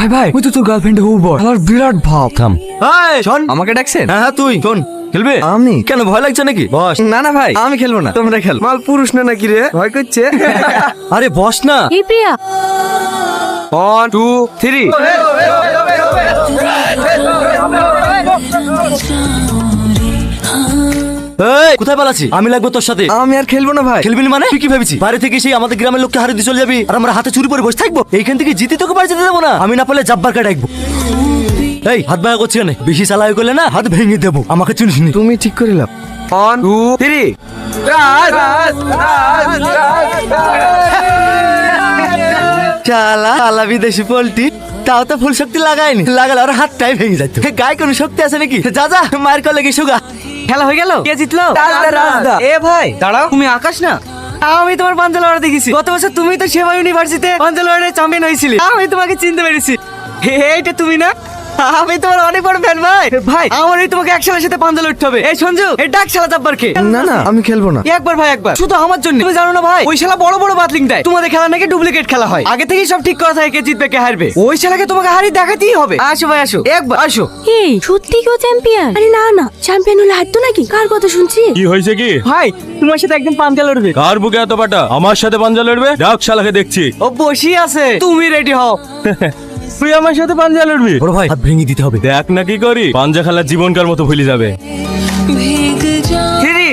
ভাই ভাই ওই তো তোর গার্লফ্রেন্ডে হবু বল, আমার বিরাট ভাব। থাম। এই শোন, আমাকে ডাকছেন? হ্যাঁ তুই শোন, খেলবে? আমি কেন ভয় লাগছে নাকি? বস। না না ভাই, আমি খেলবো না, তোমরা খেল। মাল পুরুষ না নাকি রে, ভয় করছে? আরে বস না। এই প্রিয়া, 1 2 3। এই কোথায় পালাচ্ছি? আমি লাগবো তোর সাথে। আমি আর খেলবো না ভাই। খেলবি না মানে? তুই কি ভাবছিস বাইরে থেকে সেই আমাদের গ্রামের লোককে হারিয়ে দিয়ে চলে যাবি আর আমরা হাতে চুরি করে বসে থাকবো? এইখান থেকে জিতে তোকে বাড়ি যেতে দেবো না। আমি না পারলে জাব্বার কা ডাকবো। এই হাত ভাঙা করছি কেন? বেশি চালাই করলে না হাত ভেঙে দেবো, আমাকে চিনিস নি। তুমি ঠিক করে লাও। 1 2 3। চালা চালা বিদেশি পোল্ট্রি, তাও তো ফুল শক্তি লাগায়নি, লাগালে আর হাতটাই ভেঙে যাচ্ছে। গায়ে কোনো শক্তি আছে নাকি? যা যা মায়ের কলে গিয়ে সুগা। খেলা হয়ে গেল, কে জিতলো? রাজদা। এ ভাই দাঁড়াও। তুমি আকাশ না? আমি তোমার পাঞ্জা লড়া দেখেছি গত বছর, তুমি তো সেবা ইউনিভার্সিটিতে পাঞ্জা লড়াই চ্যাম্পিয়ন হয়েছিলে, আমি তোমাকে চিনতে পেরেছি। এইটা তুমি না? আমি তোমার অনেক বড় ফ্যান ভাই। ভাই আমার এই তোমাকে এক শালার সাথে পাঞ্জা লড়তে হবে। এই সঞ্জু, এই ডাক শালা জাব্বারকে। না না আমি খেলবো না। একবার ভাই, একবার শুধু আমার জন্য। তুমি জানো না ভাই, ওই শালা বড় বড় বাতলিং দেয়। তোমাদের খেলা নাকি ডুপ্লিকেট খেলা হয়, আগে থেকেই সব ঠিক করা থাকে কে জিতবে কে হারবে। ওই শালাকে তোমাকে হারিয়ে দেখাতেই হবে। আসো ভাই আসো, একবার আসো। এই সত্যি কেউ চ্যাম্পিয়ন? আরে না না, চ্যাম্পিয়ন হলে হারতো নাকি? কার কথা শুনছি? কি হয়েছে কি? ভাই তোমার সাথে একদম পাঞ্জা লড়বে। কার বুকে এত পাটা? আমার সাথে পাঞ্জা লড়বে? ডাক শালাকে দেখছি। ও বসি আছে, তুমি রেডি হও। তুই আমার সাথে পাঞ্জা লড়বি? বড় ভাই হাত ভেঙে দিতে হবে। দেখ না কি করি, পাঞ্জা খেলা জীবনকার মতো ভুলে যাবে। 3